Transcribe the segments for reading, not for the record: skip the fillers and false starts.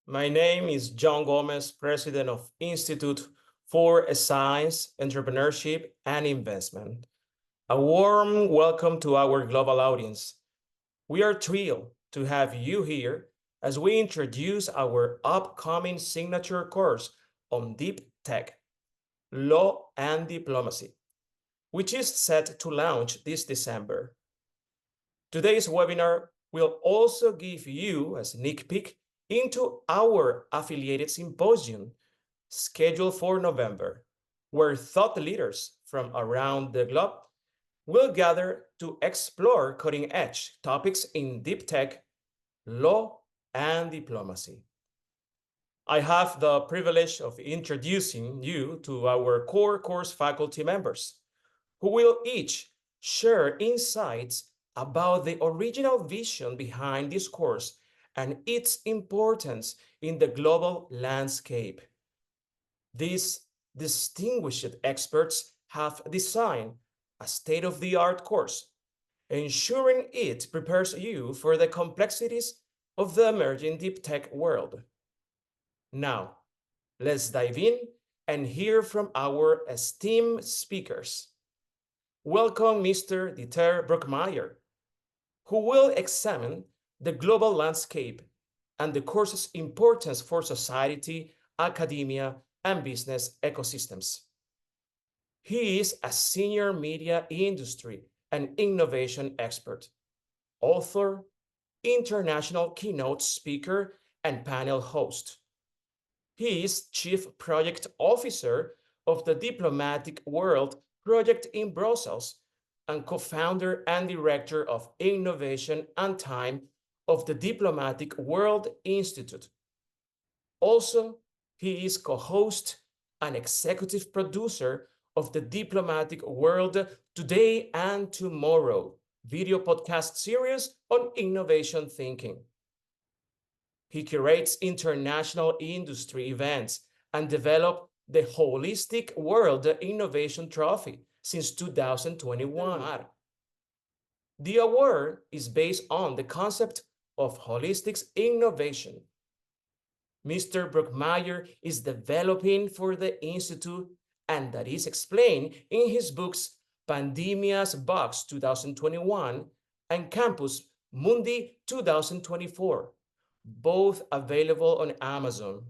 My name is John Gomez, President of Institute for Science, Entrepreneurship, and Investment. A warm welcome to our global audience. We are thrilled to have you here as we introduce our upcoming signature course on Deep Tech, Law and Diplomacy, which is set to launch this December. Today's webinar will also give you a sneak peek into our affiliated symposium scheduled for November, where thought leaders from around the globe will gather to explore cutting-edge topics in deep tech, law, and diplomacy. I have the privilege of introducing you to our core course faculty members, who will each share insights about the original vision behind this course and its importance in the global landscape. These distinguished experts have designed a state-of-the-art course, ensuring it prepares you for the complexities of the emerging deep tech world. Now, let's dive in and hear from our esteemed speakers. Welcome Mr. Dieter Brockmeyer, who will examine the global landscape and the course's importance for society, academia, and business ecosystems. He is a senior media industry and innovation expert, author, international keynote speaker, and panel host. He is Chief Project Officer of the Diplomatic World Project in Brussels and co-founder and director of Innovation and Time of the Diplomatic World Institute. Also, he is co-host and executive producer of the Diplomatic World Today and Tomorrow video podcast series on innovation thinking. He curates international industry events and developed the Holistic World Innovation Trophy since 2021. The award is based on the concept of holistic innovation. Mr. Brockmeyer is developing for the Institute, and that is explained in his books Pandemia's Box 2021 and Campus Mundi 2024, both available on Amazon.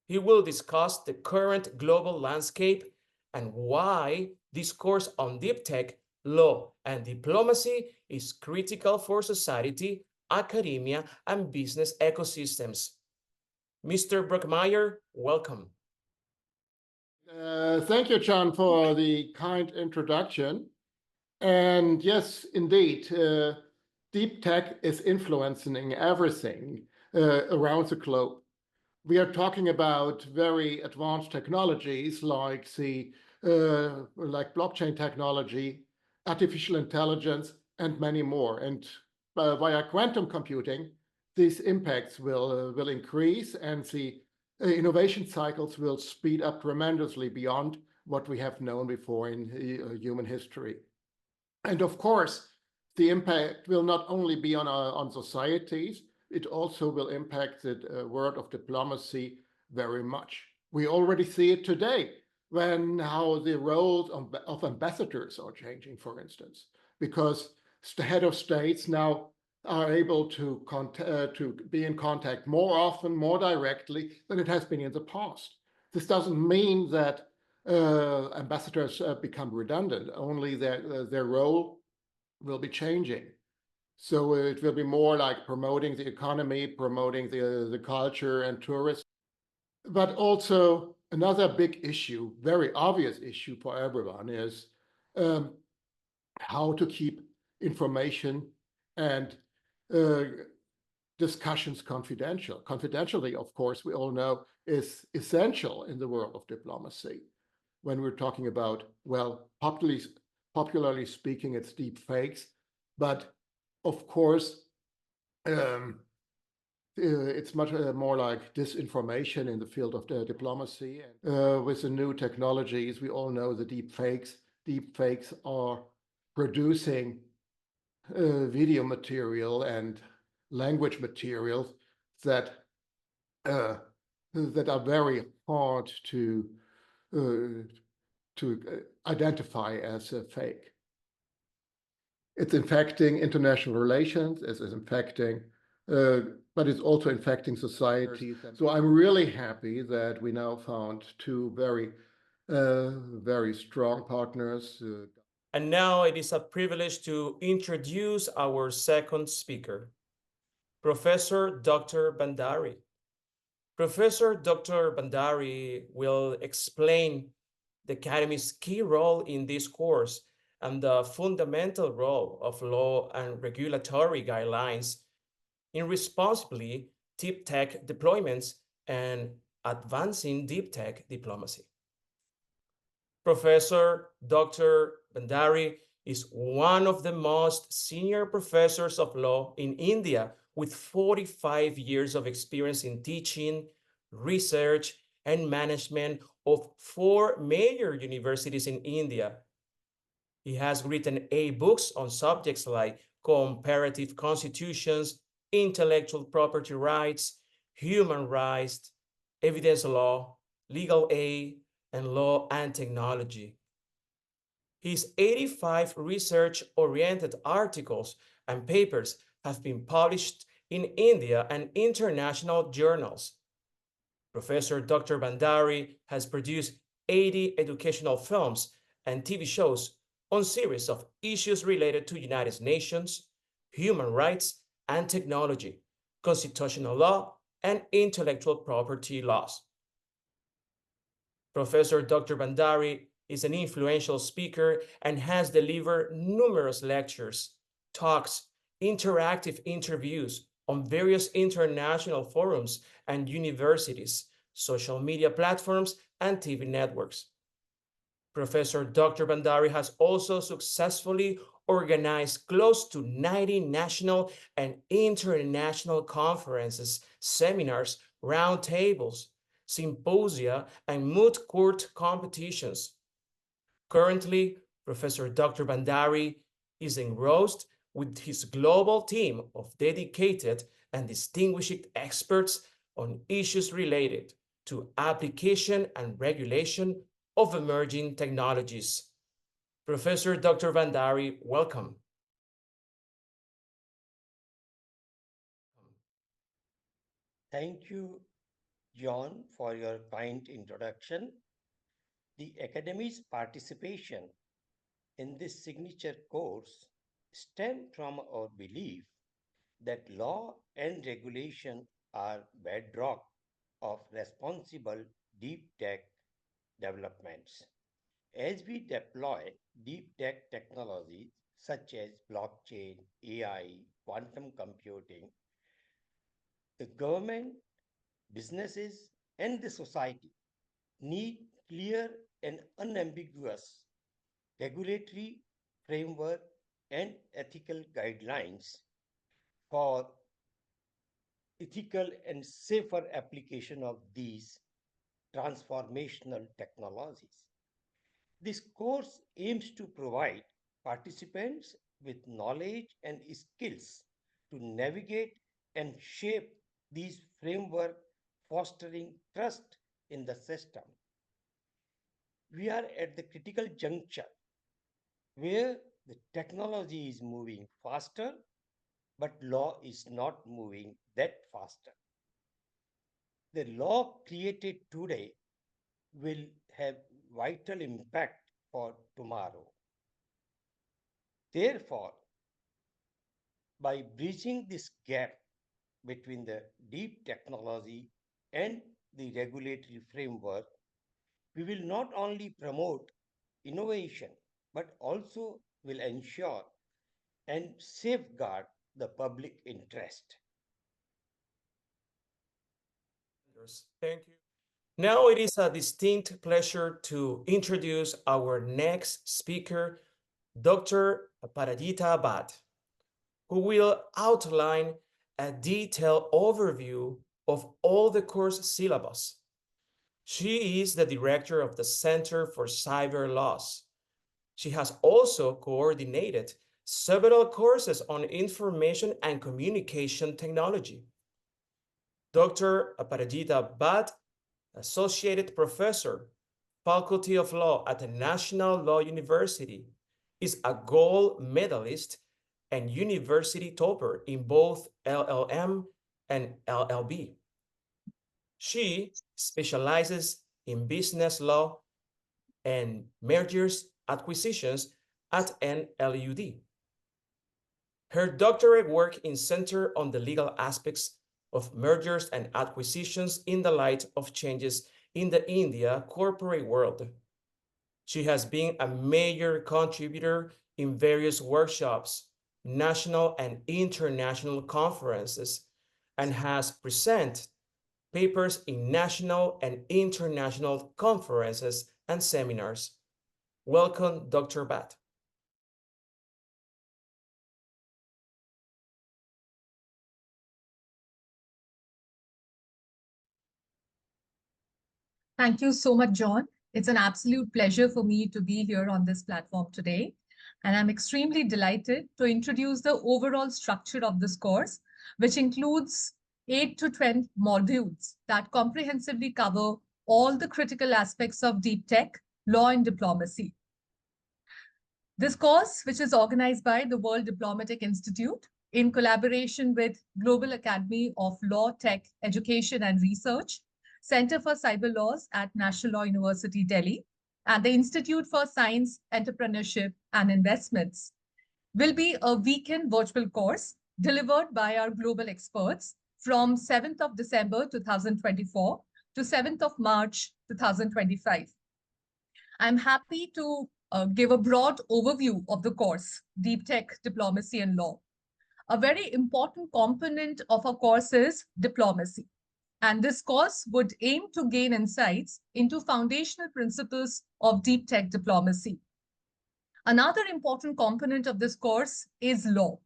He will discuss the current global landscape and why this course on deep tech, law, and diplomacy is critical for society, academia, and business ecosystems. Mr. Brockmeyer, welcome. Thank you, John, for the kind introduction. And yes, indeed, deep tech is influencing everything around the globe. We are talking about very advanced technologies like blockchain technology, artificial intelligence, and many more. And via quantum computing, these impacts will increase, and the innovation cycles will speed up tremendously beyond what we have known before in human history. And of course, the impact will not only be on societies, it also will impact the world of diplomacy very much. We already see it today how the roles of ambassadors are changing, for instance, because the head of states now are able to be in contact more often, more directly than it has been in the past. This doesn't mean that ambassadors become redundant, only their role will be changing. So it will be more like promoting the economy, promoting the culture and tourism. But also another big issue, very obvious issue for everyone, is how to keep information and discussions confidential. Confidentiality, of course, we all know is essential in the world of diplomacy. When we're talking about, well, popularly speaking, it's deep fakes, but of course, it's much more like disinformation in the field of diplomacy. With the new technologies, we all know the deep fakes. Deep fakes are producing video material and language materials that that are very hard to identify as fake. It's infecting international relations, it's infecting, but it's also infecting societies. So I'm really happy that we now found two very strong partners. And now it is a privilege to introduce our second speaker, Professor Dr. Bhandari. Professor Dr. Bhandari will explain the Academy's key role in this course and the fundamental role of law and regulatory guidelines in responsibly deep tech deployments and advancing deep tech diplomacy. Professor Dr. Bhandari is one of the most senior professors of law in India with 45 years of experience in teaching, research, and management of 4 major universities in India. He has written 8 books on subjects like comparative constitutions, intellectual property rights, human rights, evidence law, legal aid, and law and technology. His 85 research-oriented articles and papers have been published in India and international journals. Professor Dr. Bhandari has produced 80 educational films and TV shows on series of issues related to United Nations, human rights and technology, constitutional law, and intellectual property laws. Professor Dr. Bhandari is an influential speaker and has delivered numerous lectures, talks, interactive interviews on various international forums and universities, social media platforms, and TV networks. Professor Dr. Bhandari has also successfully organized close to 90 national and international conferences, seminars, roundtables, symposia, and moot court competitions. Currently, Professor Dr. Bhandari is engrossed with his global team of dedicated and distinguished experts on issues related to application and regulation of emerging technologies. Professor Dr. Bhandari, welcome. Thank you, John, for your kind introduction. The Academy's participation in this signature course stem from our belief that law and regulation are bedrock of responsible deep tech developments. As we deploy deep tech technologies such as blockchain, AI, quantum computing, the government, businesses, and the society need clear and unambiguous regulatory framework and ethical guidelines for ethical and safer application of these transformational technologies. This course aims to provide participants with knowledge and skills to navigate and shape these frameworks, fostering trust in the system. We are at the critical juncture where the technology is moving faster, but law is not moving that faster. The law created today will have vital impact for tomorrow. Therefore, by bridging this gap between the deep technology and the regulatory framework, we will not only promote innovation, but also will ensure and safeguard the public interest. Thank you. Now it is a distinct pleasure to introduce our next speaker, Dr. Aparajita Bhatt, who will outline a detailed overview of all the course syllabus. She is the director of the Center for Cyber Laws. She has also coordinated several courses on information and communication technology. Dr. Aparajita Bhatt, Associate Professor, Faculty of Law at the National Law University, is a gold medalist and university topper in both LLM and LLB. She specializes in business law and mergers acquisitions at NLUD. Her doctorate work is centered on the legal aspects of mergers and acquisitions in the light of changes in the India corporate world. She has been a major contributor in various workshops, national and international conferences, and has presented papers in national and international conferences and seminars. Welcome, Dr. Bhatt. Thank you so much, John. It's an absolute pleasure for me to be here on this platform today. And I'm extremely delighted to introduce the overall structure of this course, which includes 8 to 10 modules that comprehensively cover all the critical aspects of deep tech, law, and diplomacy. This course, which is organized by the World Diplomatic Institute in collaboration with Global Academy of Law, Tech, Education, and Research, Center for Cyber Laws at National Law University, Delhi, and the Institute for Science, Entrepreneurship, and Investments, will be a weekend virtual course delivered by our global experts from 7th of December 2024 to 7th of March 2025. I'm happy to give a broad overview of the course, Deep Tech, Diplomacy, and Law. A very important component of our course is diplomacy. And this course would aim to gain insights into foundational principles of deep tech diplomacy. Another important component of this course is law.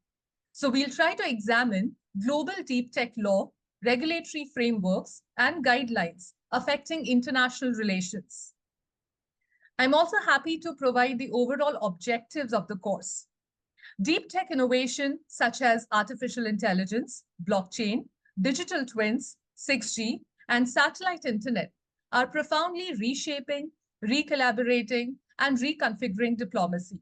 So we'll try to examine global deep tech law, regulatory frameworks, and guidelines affecting international relations. I'm also happy to provide the overall objectives of the course. Deep tech innovation, such as artificial intelligence, blockchain, digital twins, 6G, and satellite internet, are profoundly reshaping, recollaborating, and reconfiguring diplomacy.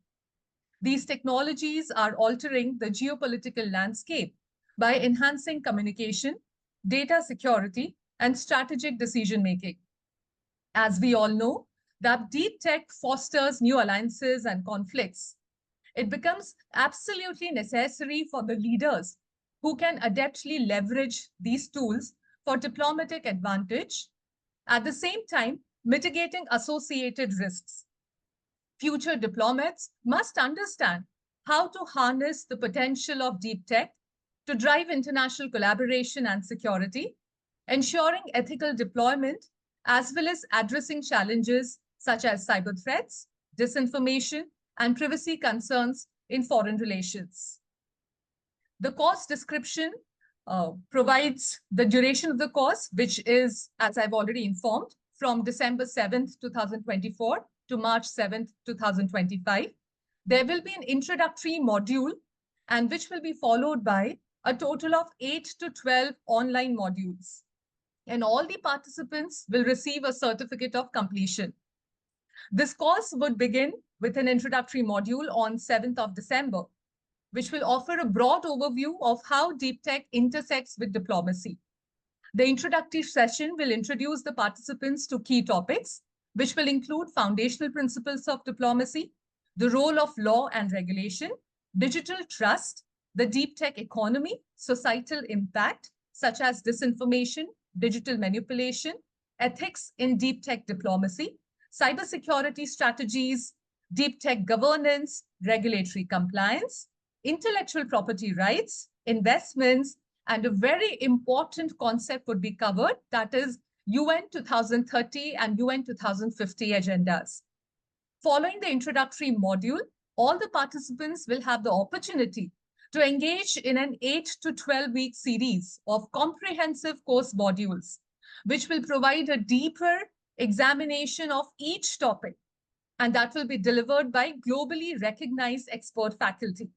These technologies are altering the geopolitical landscape by enhancing communication, data security, and strategic decision-making. As we all know, that deep tech fosters new alliances and conflicts. It becomes absolutely necessary for the leaders who can adeptly leverage these tools for diplomatic advantage, at the same time mitigating associated risks. Future diplomats must understand how to harness the potential of deep tech to drive international collaboration and security, ensuring ethical deployment, as well as addressing challenges such as cyber threats, disinformation, and privacy concerns in foreign relations. The course description provides the duration of the course, which is, as I've already informed, from December 7th, 2024 to March 7th, 2025. There will be an introductory module, and which will be followed by a total of 8 to 12 online modules. And all the participants will receive a certificate of completion. This course would begin with an introductory module on 7th of December, which will offer a broad overview of how deep tech intersects with diplomacy. The introductory session will introduce the participants to key topics, which will include foundational principles of diplomacy, the role of law and regulation, digital trust, the deep tech economy, societal impact, such as disinformation, digital manipulation, ethics in deep tech diplomacy, cybersecurity strategies, deep tech governance, regulatory compliance, intellectual property rights, investments, and a very important concept would be covered, that is UN 2030 and UN 2050 agendas. Following the introductory module, all the participants will have the opportunity to engage in an 8 to 12-week series of comprehensive course modules, which will provide a deeper examination of each topic, and that will be delivered by globally recognized expert faculty.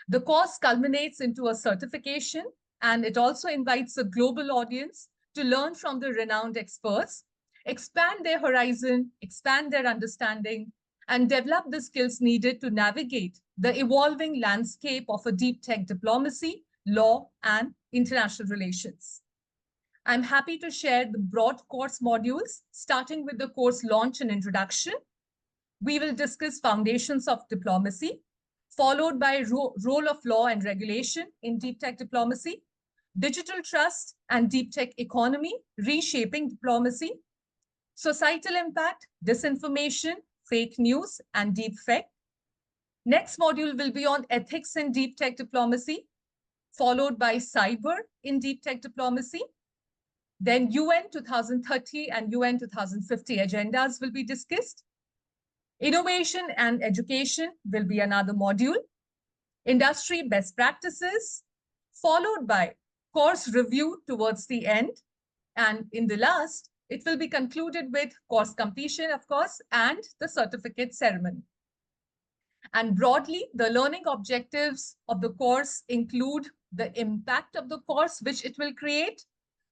The course culminates into a certification and it also invites a global audience to learn from the renowned experts, expand their horizon, expand their understanding, and develop the skills needed to navigate the evolving landscape of a deep tech diplomacy, law, and international relations. I'm happy to share the broad course modules, starting with the course launch and introduction. We will discuss foundations of diplomacy, followed by role of law and regulation in deep tech diplomacy, digital trust and deep tech economy, reshaping diplomacy, societal impact, disinformation, fake news, and deep fake. Next module will be on ethics in deep tech diplomacy, followed by cyber in deep tech diplomacy. Then UN 2030 and UN 2050 agendas will be discussed. Innovation and education will be another module. Industry best practices, followed by course review towards the end. And in the last, it will be concluded with course completion, of course, and the certificate ceremony. And broadly, the learning objectives of the course include the impact of the course which it will create,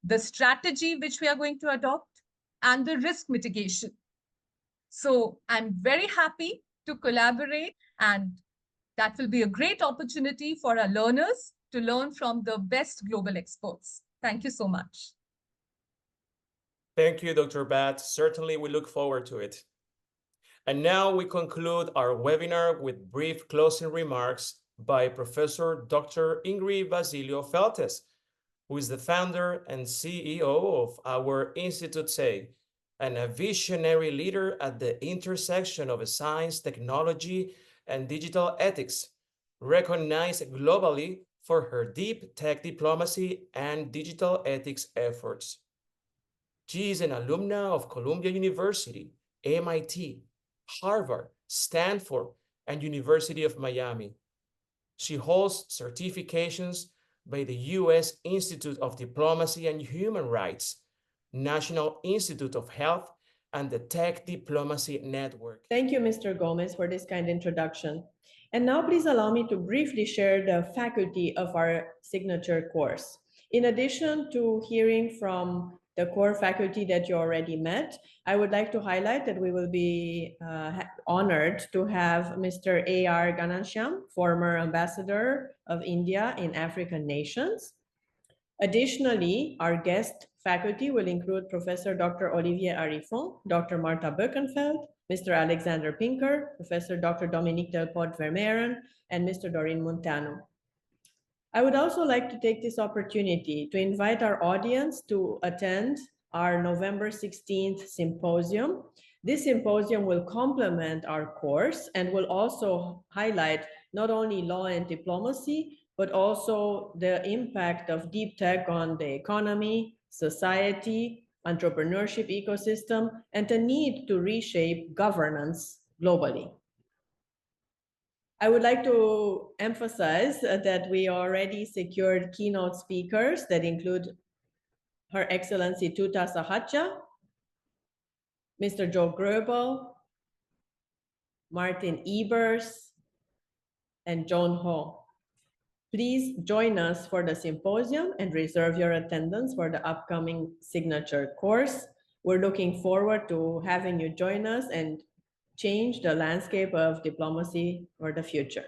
the strategy which we are going to adopt, and the risk mitigation. So I'm very happy to collaborate, and that will be a great opportunity for our learners to learn from the best global experts. Thank you so much. Thank you, Dr. Bhatt. Certainly, we look forward to it. And now we conclude our webinar with brief closing remarks by Professor Dr. Ingrid Vasiliu-Feltes, who is the founder and CEO of our Institute and a visionary leader at the intersection of science, technology, and digital ethics, recognized globally for her deep tech diplomacy and digital ethics efforts. She is an alumna of Columbia University, MIT, Harvard, Stanford, and University of Miami. She holds certifications by the U.S. Institute of Diplomacy and Human Rights, National Institute of Health, and the Tech Diplomacy Network. Thank you, Mr. Gomez, for this kind introduction. And now please allow me to briefly share the faculty of our signature course. In addition to hearing from the core faculty that you already met, I would like to highlight that we will be honored to have Mr. A.R. Ghanshyam, former ambassador of India in African nations. Additionally, our guest faculty will include Professor Dr. Olivier Arifon, Dr. Martha Birkenfeld, Mr. Alexander Pinker, Professor Dr. Dominique Delport-Vermeeren, and Mr. Doreen Montano. I would also like to take this opportunity to invite our audience to attend our November 16th symposium. This symposium will complement our course and will also highlight not only law and diplomacy, but also the impact of deep tech on the economy, society, entrepreneurship ecosystem, and the need to reshape governance globally. I would like to emphasize that we already secured keynote speakers that include Her Excellency Tuta Sahatya, Mr. Joe Gröbel, Martin Ebers, and Joan Ho. Please join us for the symposium and reserve your attendance for the upcoming signature course. We're looking forward to having you join us and change the landscape of diplomacy for the future.